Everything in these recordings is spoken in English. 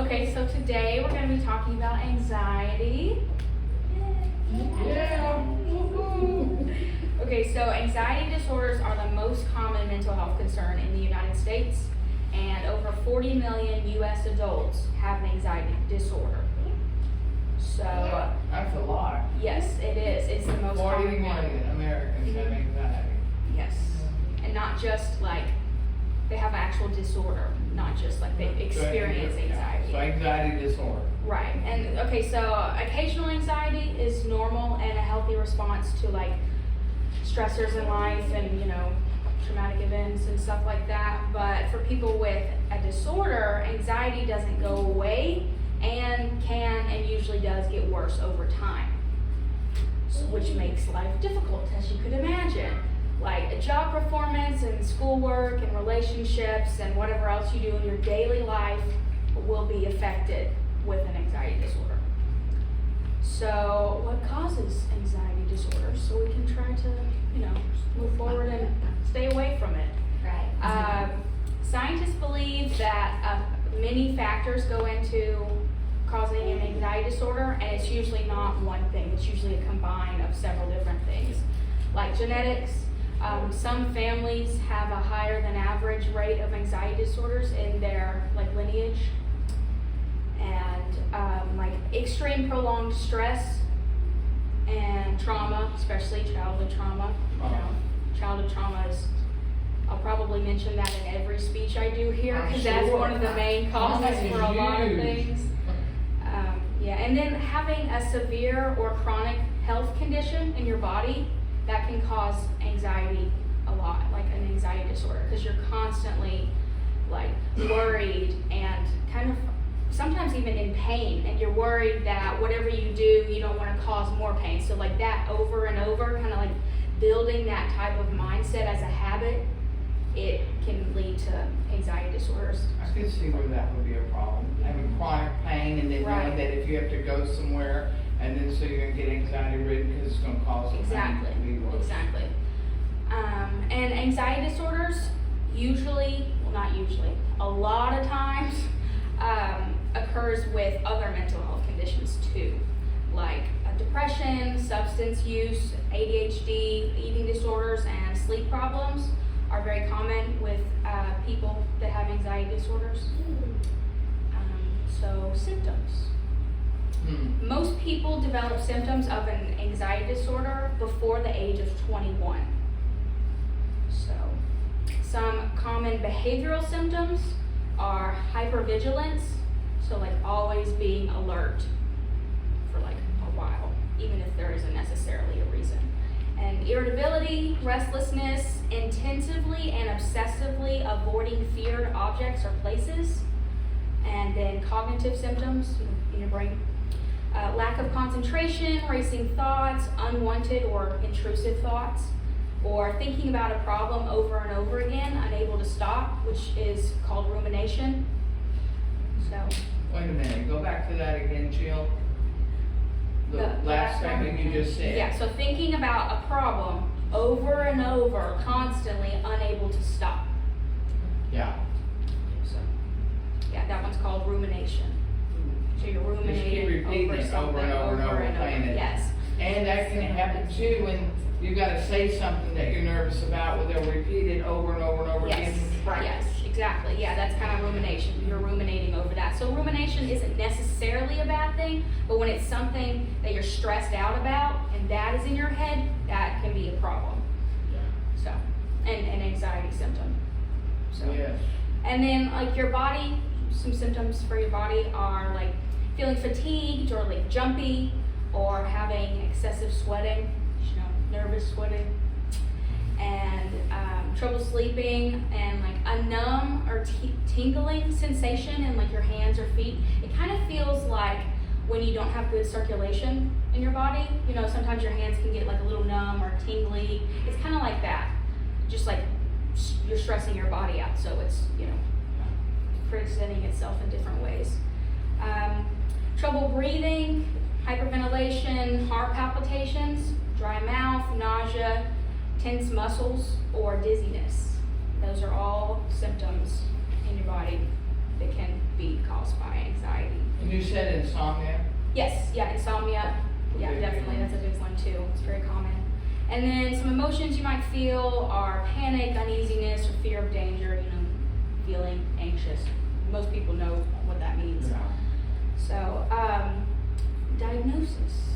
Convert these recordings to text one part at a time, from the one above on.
Okay, so today we're going to be talking about anxiety. Yeah. Okay, so anxiety disorders are the most common mental health concern in the United States, and over 40 million U.S. adults have an anxiety disorder. So, That's a lot. yes, it is. It's the most 40 common one. million Americans have anxiety. Yes, and not just like they have actual disorder, not just like they experience anxiety. So anxiety disorder. Right, and okay, so occasional anxiety is normal and a healthy response to like stressors in life and, you know, traumatic events and stuff like that. But for people with a disorder, anxiety doesn't go away and can and usually does get worse over time, which makes life difficult, as you could imagine. Like job performance and schoolwork and relationships and whatever else you do in your daily life will be affected with an anxiety disorder. So what causes anxiety disorders so we can try to, you know, move forward and stay away from it? Right. Scientists believe that many factors go into causing an anxiety disorder, and it's usually not one thing. It's usually a combine of several different things, like genetics. Some families have a higher than average rate of anxiety disorders in their like lineage, and like extreme prolonged stress and trauma, especially childhood trauma. You know, childhood trauma is, I'll probably mention that in every speech I do here because that's one of the main causes for a lot of things. Yeah, and then having a severe or chronic health condition in your body that can cause anxiety a lot, like an anxiety disorder, because you're constantly like worried and kind of sometimes even in pain, and you're worried that whatever you do, you don't want to cause more pain. So like that over and over, kind of like building that type of mindset as a habit, it can lead to anxiety disorders. I could see where that would be a problem. Having chronic pain and then knowing that if you have to go somewhere and then so you're going to get anxiety ridden because it's going to cause the pain to be worse. Exactly. And anxiety disorders usually, well not usually, a lot of times occurs with other mental health conditions too, like depression, substance use, ADHD, eating disorders, and sleep problems are very common with people that have anxiety disorders. So symptoms. Most people develop symptoms of an anxiety disorder before the age of 21. So some common behavioral symptoms are hypervigilance, so like always being alert for like a while, even if there isn't necessarily a reason. And irritability, restlessness, intensively and obsessively avoiding feared objects or places. And then cognitive symptoms in your brain. Lack of concentration, racing thoughts, unwanted or intrusive thoughts, or thinking about a problem over and over again, unable to stop, which is called rumination. So. Wait a minute, go back to that again, Jill. The last statement you just said. Yeah, so thinking about a problem over and over, constantly unable to stop. Yeah. So, yeah, that one's called rumination. So you're ruminating repeating over it something over and over, playing it. Yes. And that can happen too when you got to say something that you're nervous about, where they'll repeat it over and over and over again. Yes, exactly. Yeah, that's kind of rumination. You're ruminating over that. So rumination isn't necessarily a bad thing, but when it's something that you're stressed out about and that is in your head, that can be a problem. Yeah. So, and an anxiety symptom. So. Yes. And then like your body, some symptoms for your body are like feeling fatigued or like jumpy or having excessive sweating, you know, nervous sweating, and trouble sleeping, and like a numb or tingling sensation in like your hands or feet. It kind of feels like when you don't have good circulation in your body, you know, sometimes your hands can get like a little numb or tingly. It's kind of like that, just like you're stressing your body out, so it's, you know, presenting itself in different ways. Trouble breathing, hyperventilation, heart palpitations, dry mouth, nausea, tense muscles, or dizziness. Those are all symptoms in your body that can be caused caused by anxiety. And you said insomnia? Yes, yeah, insomnia. Yeah, Okay, definitely, good. that's a big one too. It's very common. And then some emotions you might feel are panic, uneasiness, or fear of danger, feeling anxious. Most people know what that means. Yeah. So, diagnosis.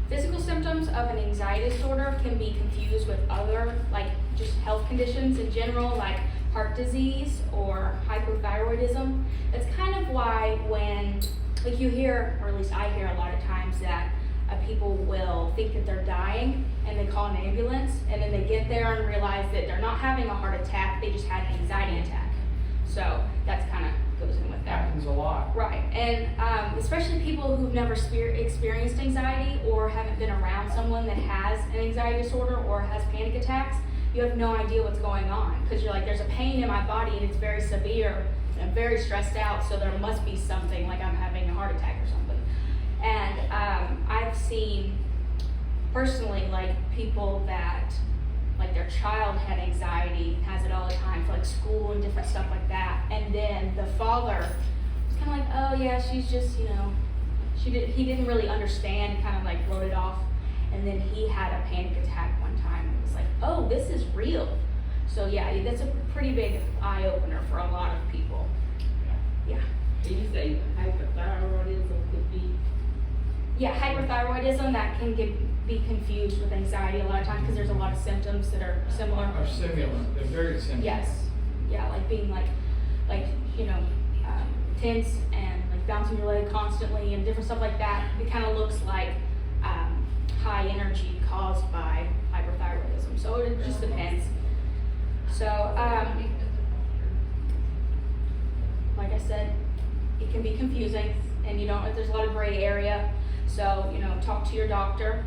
Physical symptoms of an anxiety disorder can be confused with other, like just health conditions in general, like heart disease or hypothyroidism. That's kind of why when, like you hear, or at least I hear a lot of times that people will think that they're dying and they call an ambulance and then they get there and realize that they're not having a heart attack, they just had an anxiety attack. So that's kind of goes in with that. Happens a lot. Right, and especially people who've never experienced anxiety or haven't been around someone that has an anxiety disorder or has panic attacks, you have no idea what's going on because you're like, there's a pain in my body and it's very severe and I'm very stressed out, so there must be something, like I'm having a heart attack or something. And I've seen personally like people that like their child had anxiety, has it all the time for like school and different stuff like that, and then the father was kind of like, oh yeah, she's just, he didn't really understand, kind of like wrote it off, and then he had a panic attack one time and it was like, oh, this is real. So yeah, that's a pretty big eye opener for a lot of people. Yeah. Did you say hypothyroidism could be? Yeah, hyperthyroidism, that can be confused with anxiety a lot of times because there's a lot of symptoms that are similar. Or similar, they're very similar. Yes, yeah, like being tense and like bouncing your leg constantly and different stuff like that. It kind of looks like high energy caused by hyperthyroidism. So it just depends. So, like I said, it can be confusing and there's a lot of gray area. So, talk to your doctor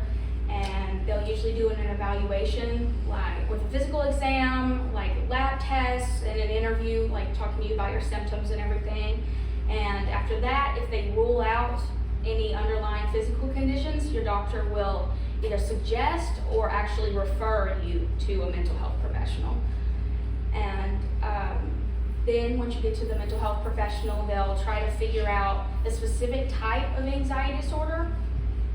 and they'll usually do an evaluation, like with a physical exam, like lab tests and an interview, like talking to you about your symptoms and everything. And after that, if they rule out any underlying physical conditions, your doctor will either suggest or actually refer you to a mental health professional. And then once you get to the mental health professional, they'll try to figure out a specific type of anxiety disorder,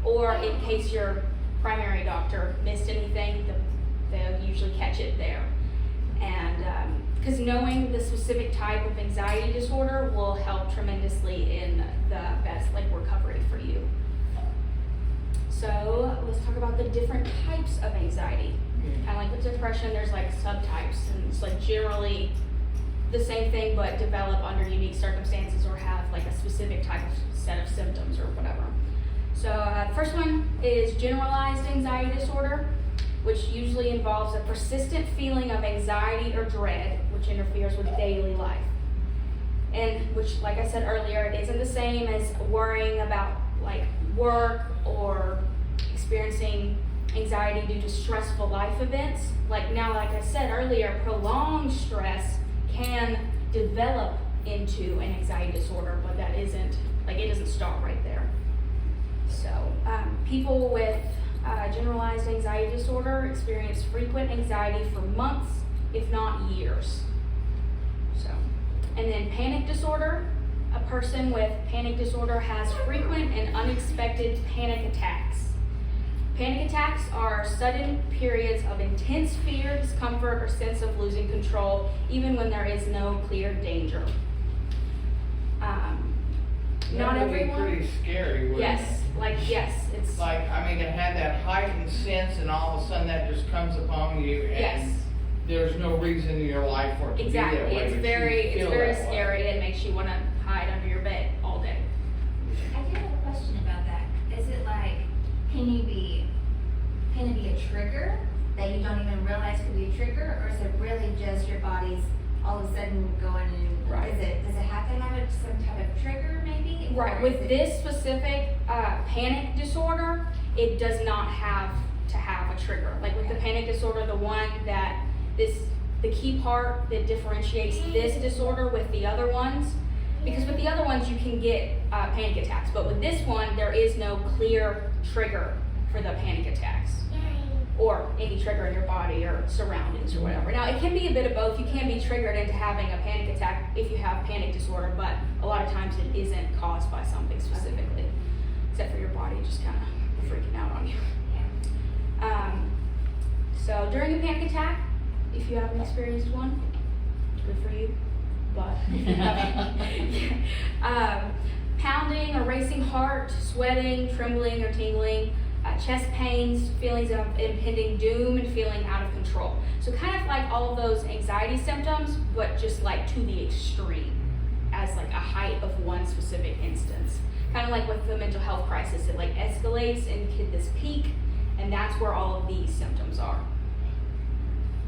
or in case your primary doctor missed anything, they'll usually catch it there. And because knowing the specific type of anxiety disorder will help tremendously in the best recovery for you. So let's talk about the different types of anxiety. Kind of like with depression, there's like subtypes, and it's like generally the same thing but develop under unique circumstances or have like a specific type of set of symptoms or whatever. So the first one is generalized anxiety disorder, which usually involves a persistent feeling of anxiety or dread, which interferes with daily life. And which, like I said earlier, it isn't the same as worrying about like work or experiencing anxiety due to stressful life events. Like I said earlier, prolonged stress can develop into an anxiety disorder, but that isn't, it doesn't start right there. So people with generalized anxiety disorder experience frequent anxiety for months, if not years. So, and then panic disorder, a person with panic disorder has frequent and unexpected panic attacks. Panic attacks are sudden periods of intense fear, discomfort, or sense of losing control, even when there is no clear danger. Not That would be everyone. pretty scary, wouldn't Yes, it? it's To have that heightened sense and all of a sudden that just comes upon you and yes, there's no reason in your life for it to exactly. be that way. It's but very you feel that way. scary. It makes you want to hide under your bed all day. I do have a question about that. Is it can it be a trigger that you don't even realize could be a trigger, or is it really just your body's all of a sudden going and Right. does it have to have some type of trigger maybe? Right, Or with is it- this specific panic disorder, it does not have to have a trigger. Like with the panic disorder, the key part that differentiates this disorder with the other ones, because with the other ones you can get panic attacks, but with this one there is no clear trigger for the panic attacks or any trigger in your body or surroundings or whatever. Now, it can be a bit of both. You can be triggered into having a panic attack if you have panic disorder, but a lot of times it isn't caused by something specifically, except for your body just kind of freaking out on you. So during a panic attack, if you haven't experienced one, good for you, but if you haven't, pounding or racing heart, sweating, trembling or tingling, chest pains, feelings of impending doom, and feeling out of control. So kind of like all of those anxiety symptoms, but just like to the extreme, as like a height of one specific instance. Kind of like with the mental health crisis, it like escalates and hit this peak, and that's where all of these symptoms are.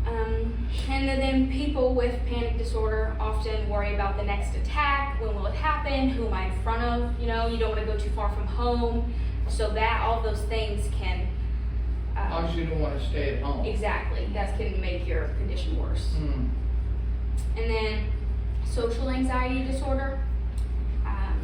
And then people with panic disorder often worry about the next attack. When will it happen? Who am I in front of? You know, you don't want to go too far from home. So that, all those things can... As you don't want to stay at home. Exactly. That can make your condition worse. Mm. And then social anxiety disorder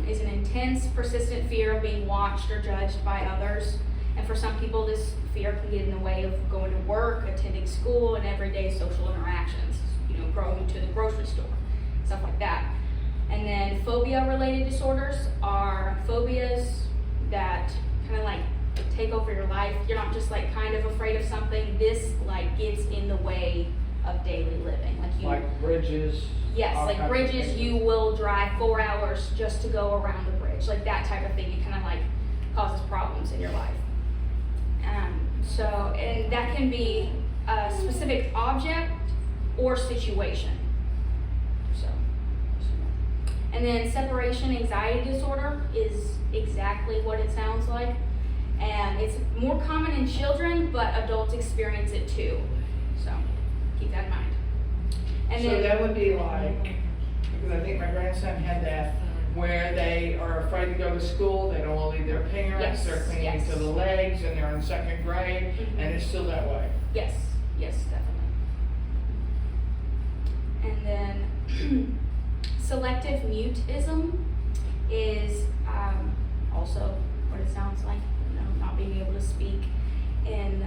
is an intense, persistent fear of being watched or judged by others. And for some people, this fear can get in the way of going to work, attending school, and everyday social interactions. You know, going to the grocery store, stuff like that. And then phobia-related disorders are phobias that kind of like take over your life. You're not just like kind of afraid of something. This like gets in the way of daily living. Like bridges. Yes, all like kinds of bridges, things. you will drive 4 hours just to go around the bridge. Like that type of thing. It kind of like causes problems in your life. And that can be a specific object or situation. And then separation anxiety disorder is exactly what it sounds like. And it's more common in children, but adults experience it too. So keep that in mind. And So then, that would be like, because I think my grandson had that, where they are afraid to go to school, they don't want to leave their parents, Yes, they're clinging yes. to the legs, and they're in second grade, Mhm. and it's still that way. yes, definitely. And then selective mutism is also what it sounds like, you know, not being able to speak in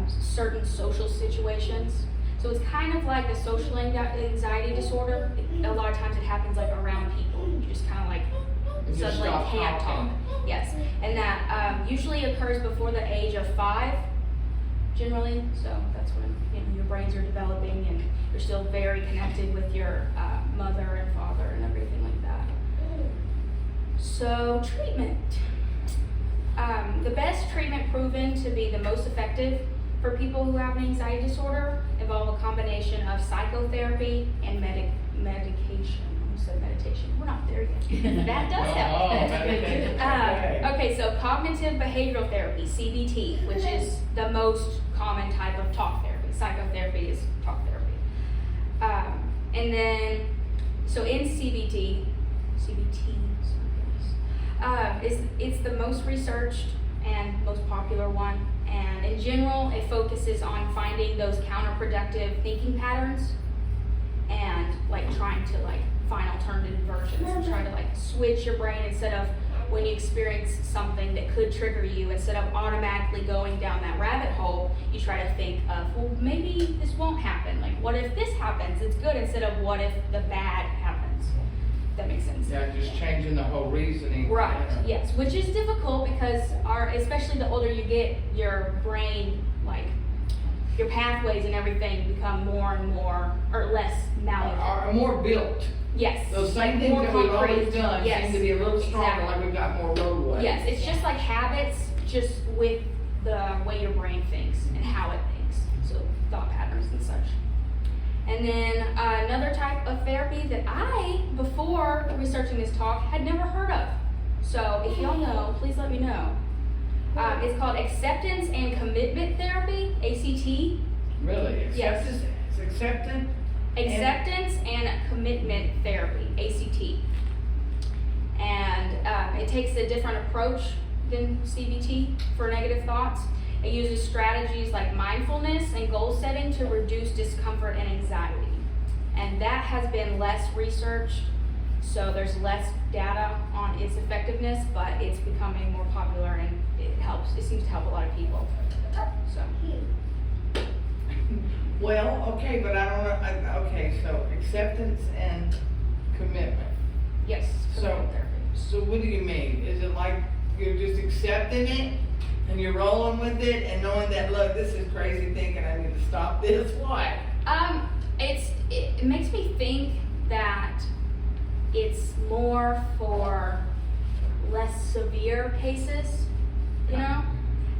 certain social situations. So it's kind of like a social anxiety disorder. A lot of times it happens like around people. You just kind of like You just suddenly stop can't talk. talking. Yes, and that usually occurs before the age of 5, generally. So that's when, you know, your brains are developing and you're still very connected with your mother and father and everything like that. So treatment. The best treatment proven to be the most effective for people who have an anxiety disorder involve a combination of psychotherapy and medication. I almost said meditation. We're not there yet. That does help. meditation. Okay. Okay, so cognitive behavioral therapy, CBT, which is the most common type of talk therapy. Psychotherapy is talk therapy. And then, so in CBT, it's the most researched and most popular one. And in general, it focuses on finding those counterproductive thinking patterns and like trying to like find alternative versions and try to like switch your brain instead of when you experience something that could trigger you, instead of automatically going down that rabbit hole, you try to think of, well, maybe this won't happen. Like, what if this happens? It's good, instead of what if the bad happens. That makes sense. Yeah, just changing the whole reasoning. Right, pattern. yes, which is difficult because especially the older you get, your brain, like, your pathways and everything become more and more, or less malleable. Are more built. Yes. Those same things more that we've always concrete. done Yes. seem to be a little stronger, Exactly. like we've got more roadways. Yes, it's just like habits, just with the way your brain thinks and how it thinks. So thought patterns and such. And then another type of therapy that I, before researching this talk, had never heard of. So if y'all know, please let me know. It's called acceptance and commitment therapy, ACT. Really? Yes. It's accepted? Acceptance and commitment therapy, ACT. And it takes a different approach than CBT for negative thoughts. It uses strategies like mindfulness and goal setting to reduce discomfort and anxiety. And that has been less researched, so there's less data on its effectiveness, but it's becoming more popular and it helps. It seems to help a lot of people. So, Well, okay, but I don't know, okay, so acceptance and commitment. Yes. So- commitment therapy. So what do you mean? Is it like you're just accepting it and you're rolling with it and knowing that, look, this is crazy thinking, I need to stop this? What? It makes me think that it's more for less severe cases, you know?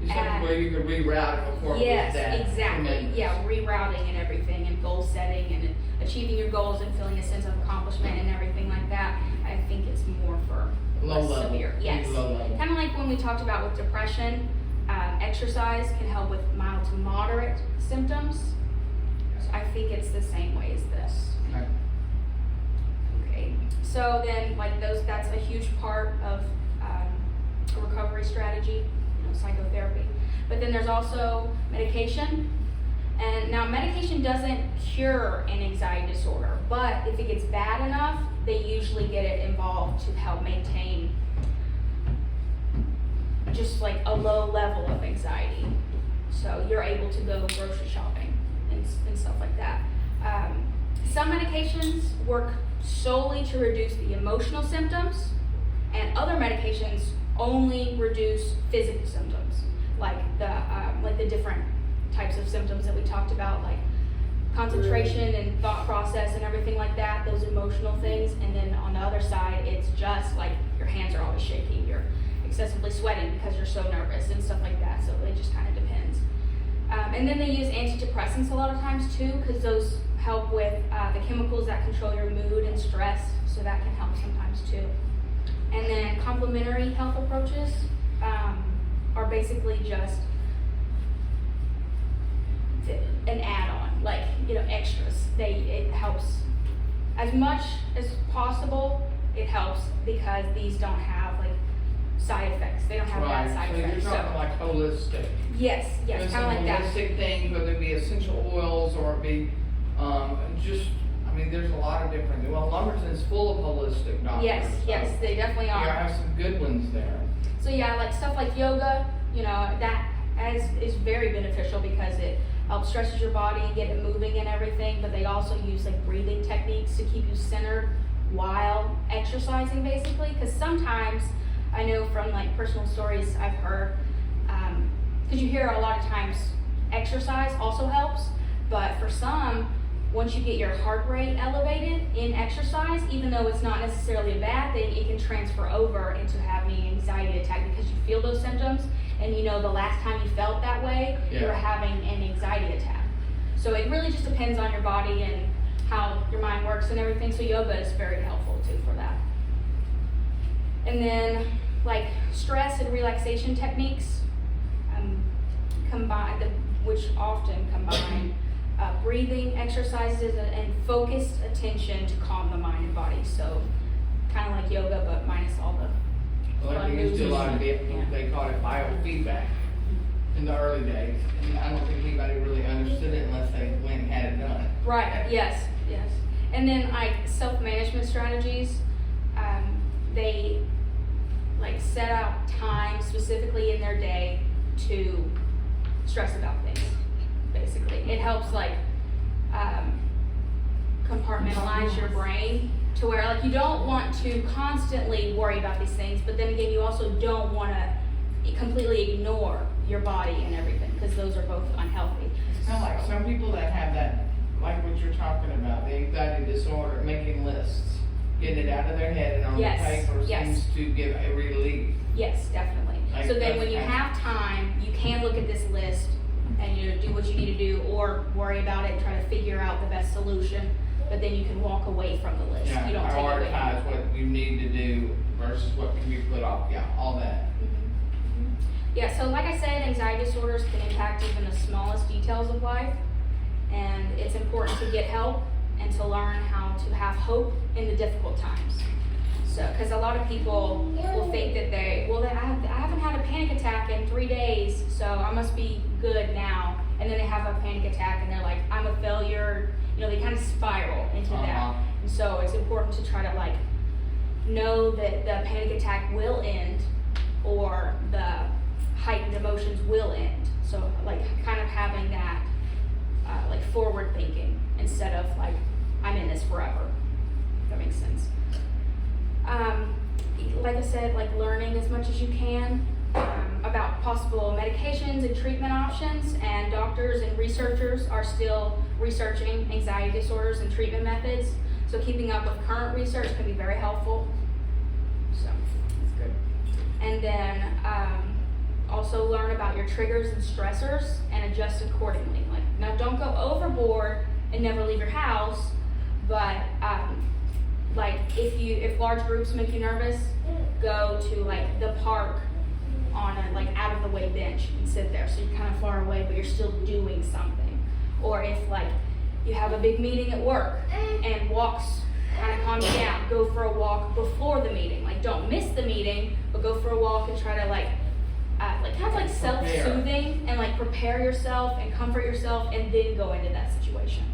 It's something where you can reroute it before it Yes, was that. exactly. tremendous. Yeah, rerouting and everything, and goal setting, and achieving your goals, and feeling a sense of accomplishment and everything like that. I think it's more for Low less level. severe. Yes. Low level. Kind of like when we talked about with depression, exercise can help with mild to moderate symptoms. So I think it's the same way as this. Okay. Okay. So then, like that's a huge part of a recovery strategy, psychotherapy. But then there's also medication. And now medication doesn't cure an anxiety disorder, but if it gets bad enough, they usually get it involved to help maintain just like a low level of anxiety. So you're able to go grocery shopping and stuff like that. Some medications work solely to reduce the emotional symptoms, and other medications only reduce physical symptoms, like the different types of symptoms that we talked about, like concentration and thought process and everything like that, those emotional things. And then on the other side, it's just like your hands are always shaking, you're excessively sweating because you're so nervous and stuff like that. So it just kind of depends. And then they use antidepressants a lot of times too, because those help with the chemicals that control your mood and stress, so that can help sometimes too. And then complementary health approaches are basically just an add-on, like, extras. It helps as much as possible. It helps because these don't have like side effects. They don't have bad side So effects. you're talking like holistic. Yes, There's kind of like that. holistic things, whether it be essential oils or it be there's a lot of different. Well, Lumberton's full of holistic doctors. Yes, they definitely You are. have some good ones there. So yeah, like stuff like yoga, that is very beneficial because it helps stretches your body and get it moving and everything. But they also use like breathing techniques to keep you centered while exercising, basically. Because sometimes I know from like personal stories I've heard, because you hear a lot of times exercise also helps, but for some, once you get your heart rate elevated in exercise, even though it's not necessarily a bad thing, it can transfer over into having an anxiety attack because you feel those symptoms, and the last time you felt that way, you were having an anxiety attack. So it really just depends on your body and how your mind works and everything. So yoga is very helpful too for that. And then like stress and relaxation techniques which often combine breathing exercises and focused attention to calm the mind and body. So kind of like yoga, but minus all the Well, I used to do a lot of it, they called it biofeedback in the early days. And I don't think anybody really understood it unless they went and had it done. Right, yes. And then like self-management strategies, they like set out time specifically in their day to stress about things, basically. It helps like compartmentalize your brain to where like you don't want to constantly worry about these things, but then again you also don't want to completely ignore your body and everything, because those are both unhealthy. It's kind of like some people that have that, like what you're talking about, the anxiety disorder, making lists, getting it out of their head and on the paper seems to give a relief. Yes, definitely. Like So then those when you kinds of- have time, you can look at this list and do what you need to do, or worry about it and try to figure out the best solution, but then you can walk away from the list. Yeah, You don't take it with prioritize you. what you need to do versus what can be put off, all that. Yeah, so like I said, anxiety disorders can impact even the smallest details of life, and it's important to get help and to learn how to have hope in the difficult times. So, because a lot of people will think that I haven't had a panic attack in 3 days, so I must be good now. And then they have a panic attack and they're like, I'm a failure. They kind of spiral into that. And so it's important to try to like know that the panic attack will end, or the heightened emotions will end. So like kind of having that like forward thinking instead of like, I'm in this forever, if that makes sense. Like I said, like learning as much as you can about possible medications and treatment options, and doctors and researchers are still researching anxiety disorders and treatment methods. So keeping up with current research can be very helpful. So that's good. And then also learn about your triggers and stressors and adjust accordingly. Like, now don't go overboard and never leave your house, but like if large groups make you nervous, go to like the park on a like out of the way bench and sit there, so you're kind of far away but you're still doing something. Or if like you have a big meeting at work and walks kind of calm you down, go for a walk before the meeting. Like, don't miss the meeting, but go for a walk and try to like kind of like self-soothing and like prepare yourself and comfort yourself, and then go into that situation.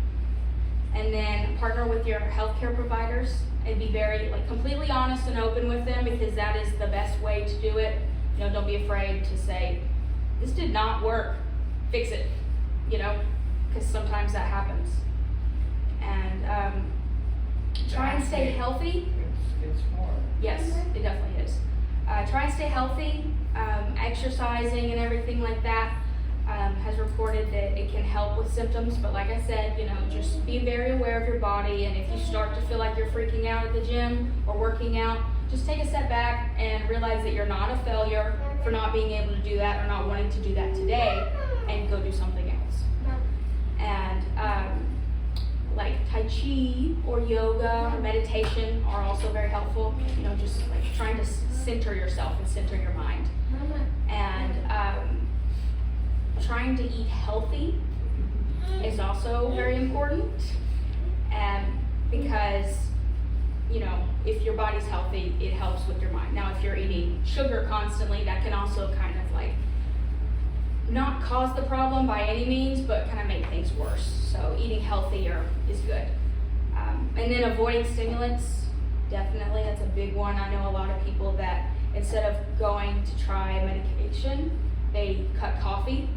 And then partner with your healthcare providers and be very like completely honest and open with them, because that is the best way to do it. You know, don't be afraid to say, this did not work, fix it, you know, because sometimes that happens. And try and stay healthy. It's hard. Yes, it definitely is. Try and stay healthy. Exercising and everything like that has reported that it can help with symptoms. But like I said, you know, just be very aware of your body. And if you start to feel like you're freaking out at the gym or working out, just take a step back and realize that you're not a failure for not being able to do that or not wanting to do that today, and go do something else. And like Tai Chi or yoga or meditation are also very helpful. You know, just like trying to center yourself and center your mind. And trying to eat healthy is also very important. And because, you know, if your body's healthy, it helps with your mind. Now, if you're eating sugar constantly, that can also kind of like not cause the problem by any means, but kind of make things worse. So eating healthier is good. And then avoiding stimulants, definitely, that's a big one. I know a lot of people that instead of going to try medication, they cut coffee,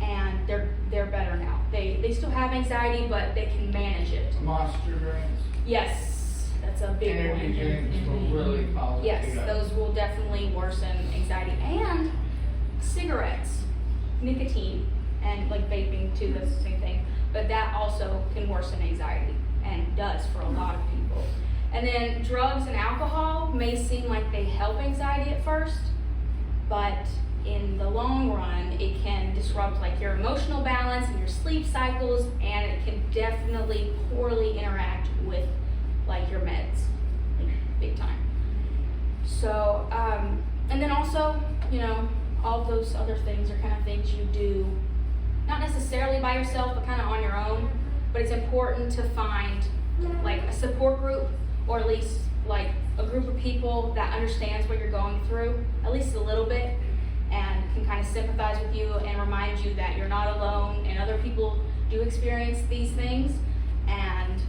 and they're better now. They still have anxiety, but they can manage it. Monster drinks. Yes, that's a big one. Energy drinks will really cause it. Yes, those will definitely worsen anxiety. And cigarettes, nicotine, and like vaping too, that's the same thing. But that also can worsen anxiety, and does for a lot of people. And then drugs and alcohol may seem like they help anxiety at first, but in the long run, it can disrupt like your emotional balance and your sleep cycles, and it can definitely poorly interact with like your meds, like big time. So, and then also, you know, all of those other things are kind of things you do, not necessarily by yourself, but kind of on your own. But it's important to find like a support group, or at least like a group of people that understands what you're going through, at least a little bit, and can kind of sympathize with you and remind you that you're not alone, and other people do experience these things, and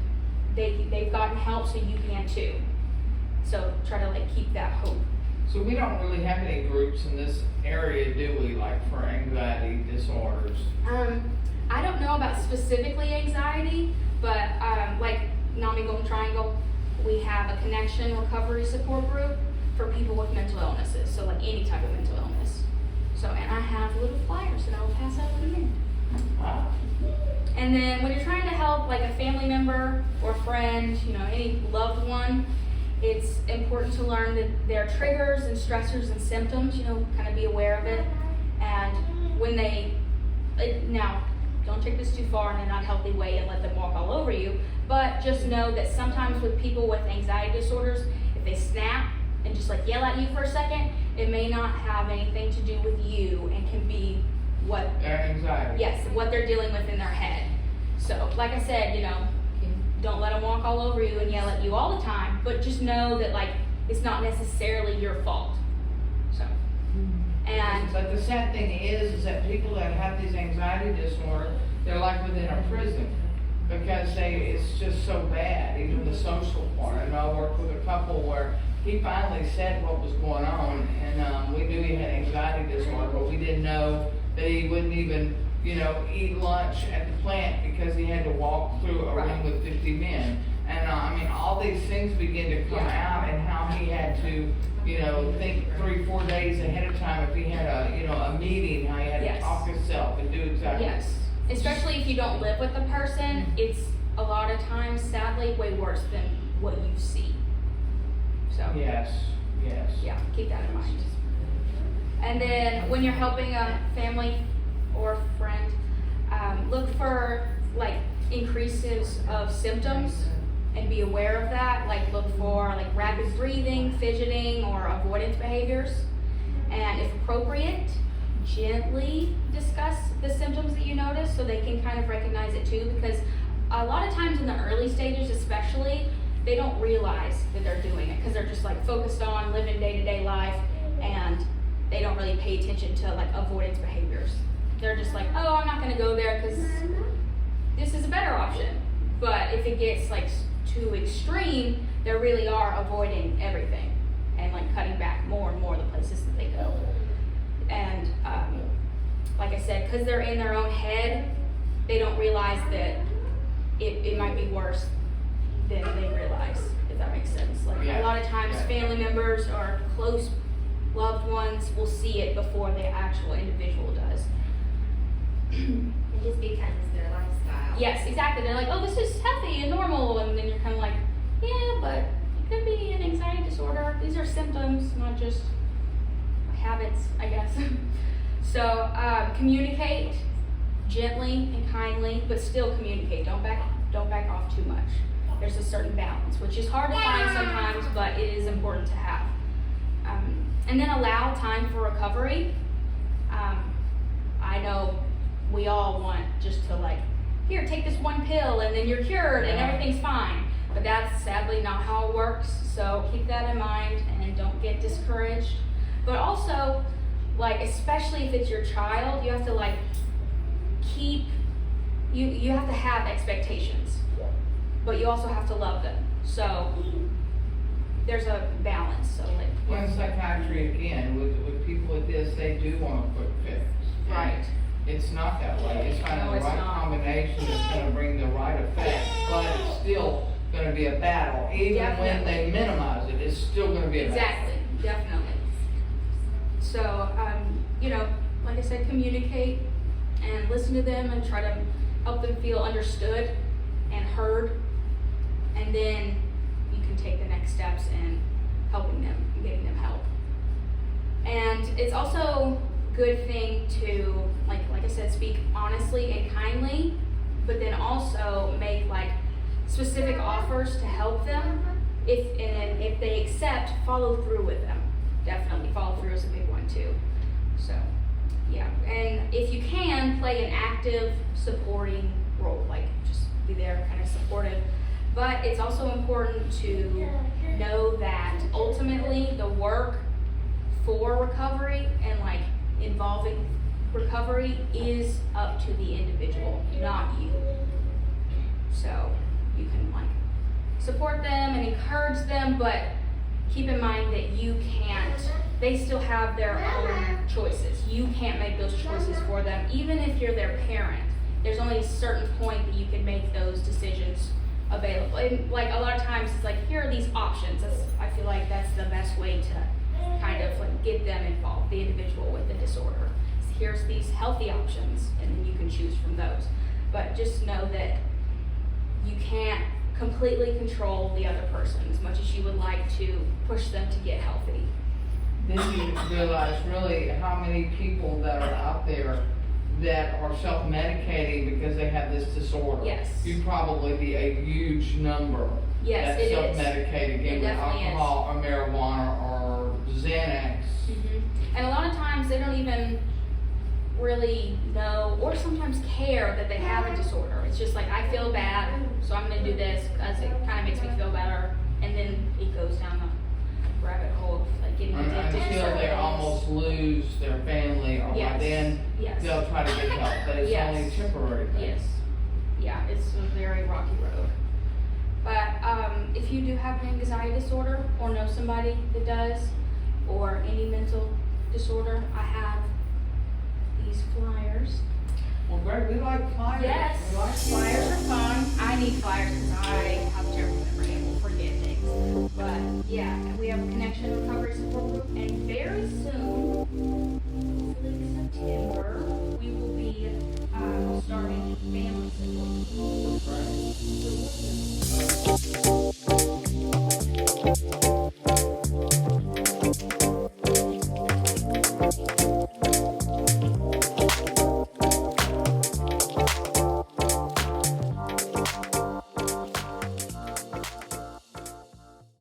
they've gotten help, so you can too. So try to like keep that hope. So we don't really have any groups in this area, do we, like for anxiety disorders? I don't know about specifically anxiety, but like NAMI Golden Triangle, we have a connection recovery support group for people with mental illnesses, so like any type of mental illness. So, and I have little flyers that I will pass out in a minute. Wow. And then when you're trying to help like a family member or friend, you know, any loved one, it's important to learn that their triggers and stressors and symptoms, you know, kind of be aware of it. And when now, don't take this too far in a not healthy way and let them walk all over you, but just know that sometimes with people with anxiety disorders, if they snap and just like yell at you for a second, it may not have anything to do with you, and can be what Their anxiety. yes, what they're dealing with in their head. So, like I said, you know, don't let them walk all over you and yell at you all the time, but just know that like it's not necessarily your fault. So, and But the sad thing is that people that have these anxiety disorders, they're like within a prison, because it's just so bad, even the social part. I know I worked with a couple where he finally said what was going on, and we knew he had anxiety disorder, but we didn't know that he wouldn't even, eat lunch at the plant because he had to walk through a room Right. with 50 men. And I mean, all these things begin to come out, and how he had to, think 3-4 days ahead of time if he had a meeting, how he had to Yes. talk himself and do exactly. Yes, especially if you don't live with the person, it's a lot of times, sadly, way worse than what you see. So, Yes, yes. yeah, keep that in mind. And then when you're helping a family or friend, look for like increases of symptoms and be aware of that. Like look for like rapid breathing, fidgeting, or avoidance behaviors. And if appropriate, gently discuss the symptoms that you notice so they can kind of recognize it too, because a lot of times in the early stages especially, they don't realize that they're doing it because they're just like focused on living day-to-day life, and they don't really pay attention to like avoidance behaviors. They're just like, oh, I'm not gonna go there because this is a better option. But if it gets like too extreme, they really are avoiding everything and like cutting back more and more the places that they go. And like I said, because they're in their own head, they don't realize that it might be worse than they realize, if that makes sense. Like Yeah. a lot of times Yeah. family members or close loved ones will see it before the actual individual does. It just becomes their lifestyle. Yes, exactly. They're like, oh, this is healthy and normal, and then you're kind of like, yeah, but it could be an anxiety disorder. These are symptoms, not just habits, I guess. So communicate gently and kindly, but still communicate. Don't back off too much. There's a certain balance, which is hard to find sometimes, but it is important to have. And then allow time for recovery. I know we all want just to like, here, take this one pill and then you're cured and everything's fine. But that's sadly not how it works. So keep that in mind and don't get discouraged. But also, like, especially if it's your child, you have to like you have to have expectations, but you also have to love them. So there's a balance. So like, Well, in psychiatry, again, with people with this, they do want a quick fix. right. It's not that way. It's finding No, the it's right not. combination that's gonna bring the right effect, but it's still gonna be a battle. Even when they minimize it, it's still gonna be a battle. Exactly, definitely. So, like I said, communicate and listen to them and try to help them feel understood and heard. And then you can take the next steps in helping them and getting them help. And it's also a good thing to, like I said, speak honestly and kindly, but then also make like specific offers to help them. If they accept, follow through with them. Definitely follow through is a big one too. So, yeah. And if you can, play an active supporting role, like just be there, kind of supportive. But it's also important to know that ultimately the work for recovery and like involving recovery is up to the individual, not you. So you can like support them and encourage them, but keep in mind that they still have their own choices. You can't make those choices for them, even if you're their parent. There's only a certain point that you can make those decisions available. And like a lot of times it's like, here are these options. I feel like that's the best way to kind of like get them involved, the individual with the disorder. So here's these healthy options, and then you can choose from those. But just know that you can't completely control the other person as much as you would like to push them to get healthy. Then you realize really how many people that are out there that are self-medicating because they have this disorder. Yes. You'd probably be a huge number Yes, that it is. self-medicate again It with definitely is. alcohol or marijuana or Xanax. And a lot of times they don't even really know or sometimes care that they have a disorder. It's just like, I feel bad, so I'm going to do this because it kind of makes me feel better. And then it goes down the rabbit hole of like getting addicted to Until certain they things. almost lose their family, or Yes. then Yes. they'll try to get help, but it's Yes. only temporary. thing. Yes. Yeah, it's a very rocky road. But if you do have an anxiety disorder or know somebody that does, or any mental disorder, I have these flyers Well, great, we like flyers. Yes, We like flyers are fun. I need flyers because I have terrible memory and will forget things. But yeah, we have a connection recovery support group, and very soon, hopefully September, we will be starting family support. Right.